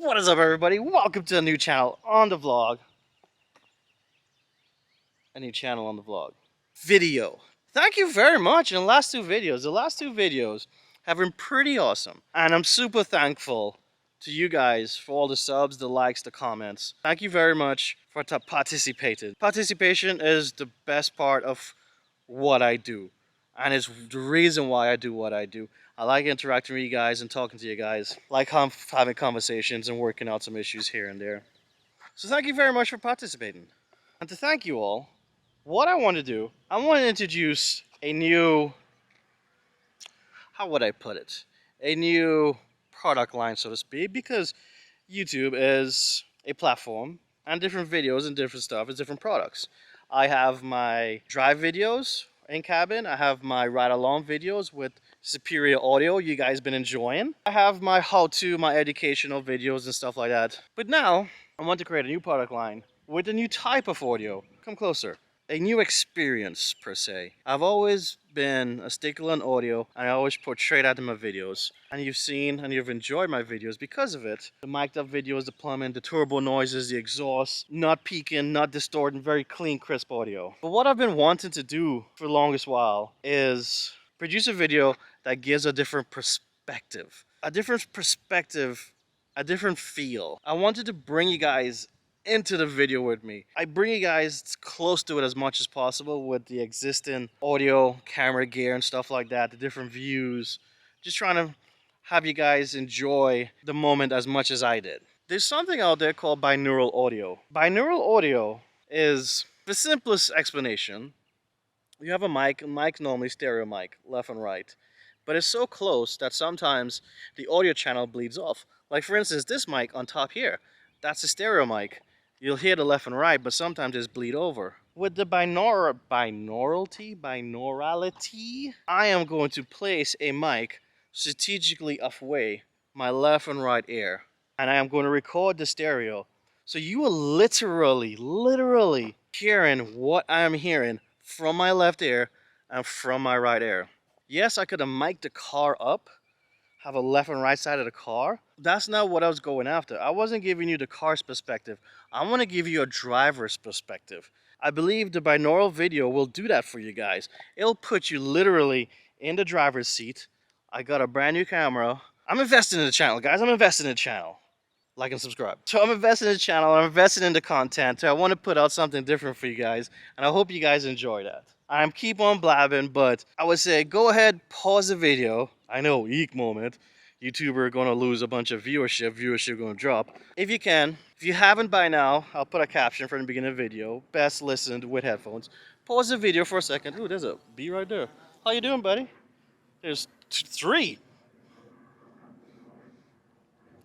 What is up, everybody? Welcome to a new channel on the vlog. A new channel on the vlog. Video. Thank you very much. In the last two videos have been pretty awesome. And I'm super thankful to you guys for all the subs, the likes, the comments. Thank you very much for participating. Participation is the best part of what I do. And it's the reason why I do what I do. I like interacting with you guys and talking to you guys. Like having conversations and working out some issues here and there. So thank you very much for participating. And to thank you all, what I want to do, I want to introduce a new, how would I put it? A new product line, so to speak, because YouTube is a platform and different videos and different stuff is different products. I have my drive videos in cabin. I have my ride along videos with superior audio you guys been enjoying. I have my how-to, my educational videos and stuff like that. But now I want to create a new product line with a new type of audio. Come closer. A new experience per se. I've always been a stickler on audio and I always portray that in my videos. And you've seen and you've enjoyed my videos because of it. The mic'd up videos, the plumbing, the turbo noises, the exhaust, not peaking, not distorting, very clean, crisp audio. But what I've been wanting to do for the longest while is produce a video that gives a different perspective. A different perspective, a different feel. I wanted to bring you guys into the video with me. I bring you guys close to it as much as possible with the existing audio, camera gear and stuff like that, the different views. Just trying to have you guys enjoy the moment as much as I did. There's something out there called binaural audio. Binaural audio is the simplest explanation. You have a mic normally stereo mic, left and right. But it's so close that sometimes the audio channel bleeds off. Like for instance, this mic on top here, that's a stereo mic. You'll hear the left and right, but sometimes it's bleed over. With the binaurality, I am going to place a mic strategically away my left and right ear. And I am going to record the stereo. So you are literally hearing what I am hearing from my left ear and from my right ear. Yes, I could have mic'd the car up, have a left and right side of the car. That's not what I was going after. I wasn't giving you the car's perspective. I want to give you a driver's perspective. I believe the binaural video will do that for you guys. It'll put you literally in the driver's seat. I got a brand new camera. I'm investing in the channel, guys. I'm investing in the channel. Like and subscribe. So I'm investing in the channel. I'm investing in the content. So I want to put out something different for you guys. And I hope you guys enjoy that. I'm keep on blabbing, but I would say go ahead, pause the video. I know, eek moment. YouTuber gonna lose a bunch of viewership gonna drop. If you can, if you haven't by now, I'll put a caption from the beginning of the video. Best listened with headphones. Pause the video for a second. Ooh, there's a bee right there. How you doing, buddy? There's three.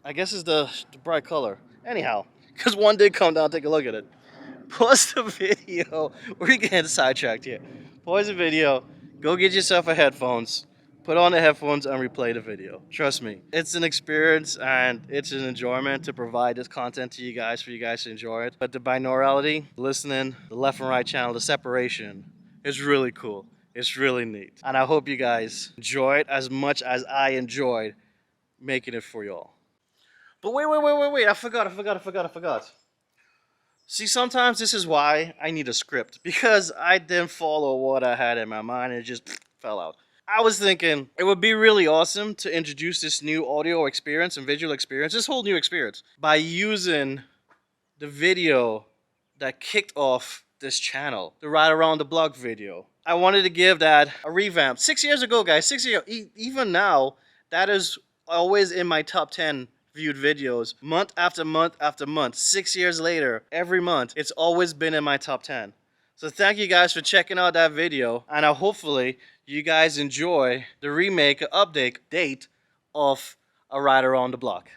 I guess it's the bright color. Anyhow, because one did come down, take a look at it. Pause the video. We're getting sidetracked here. Pause the video. Go get yourself a headphones. Put on the headphones and replay the video. Trust me. It's an experience and it's an enjoyment to provide this content to you guys for you guys to enjoy it. But the binaurality, listening, the left and right channel, the separation is really cool. It's really neat. And I hope you guys enjoy it as much as I enjoyed making it for y'all. But wait. I forgot. See, sometimes this is why I need a script. Because I didn't follow what I had in my mind and it just fell out. I was thinking it would be really awesome to introduce this new audio experience and visual experience, this whole new experience, by using the video that kicked off this channel, the Ride Around the Block video. I wanted to give that a revamp. 6 years ago, guys, 6 years, even now, that is always in my top 10 viewed videos, month after month after month. 6 years later, every month, it's always been in my top 10. So thank you guys for checking out that video, and hopefully you guys enjoy the remake, update, date of A Ride Around the Block.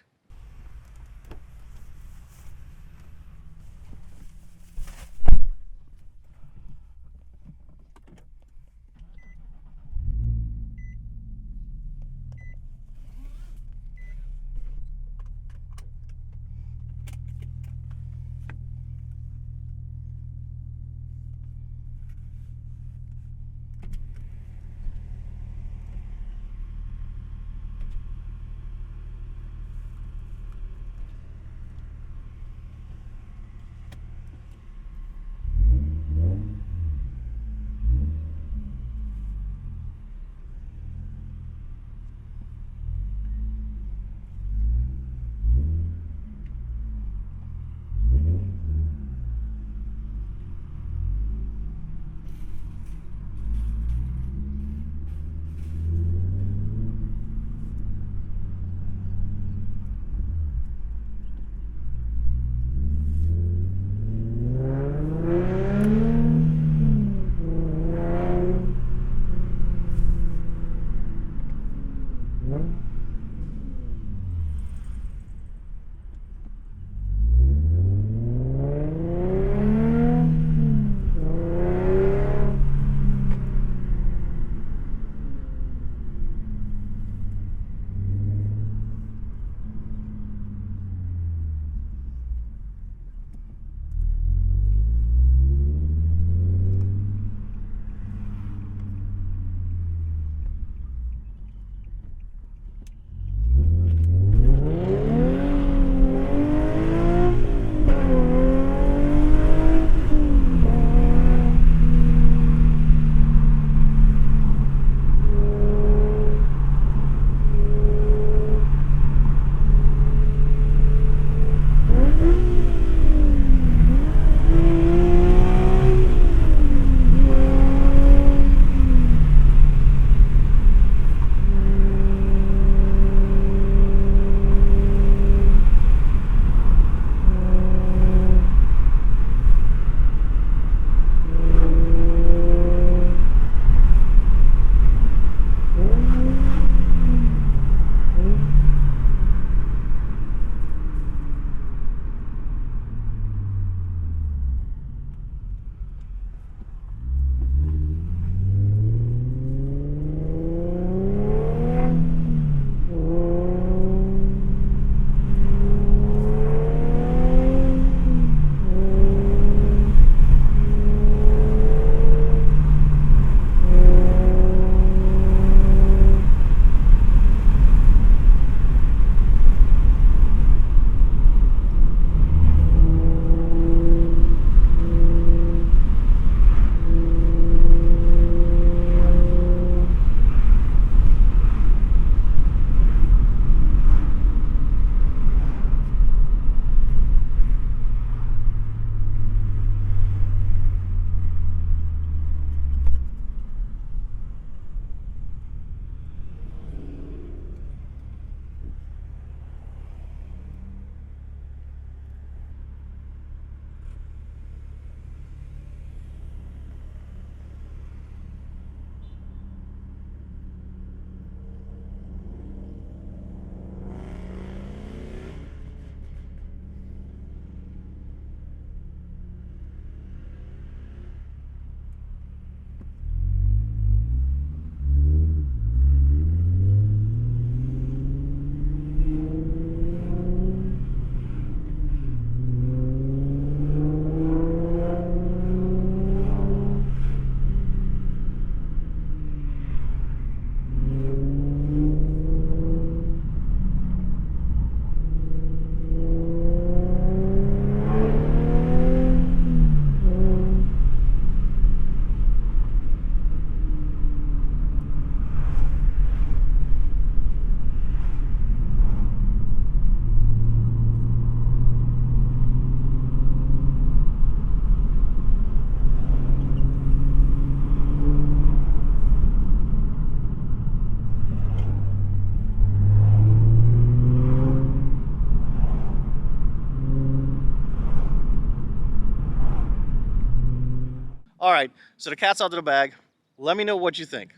All right, so the cat's out of the bag. Let me know what you think.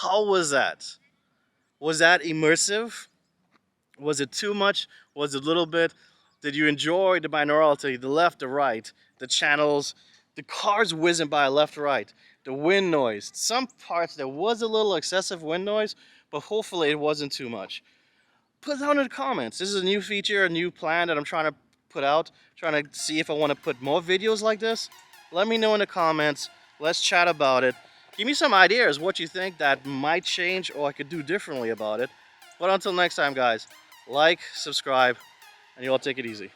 How was that? Was that immersive? Was it too much? Was it a little bit? Did you enjoy the binaurality, the left, the right, the channels, the cars whizzing by left, right, the wind noise? Some parts there was a little excessive wind noise, but hopefully it wasn't too much. Put down in the comments. This is a new feature, a new plan that I'm trying to put out, trying to see if I want to put more videos like this. Let me know in the comments. Let's chat about it. Give me some ideas what you think that might change or I could do differently about it. But until next time, guys, like, subscribe, and you all take it easy.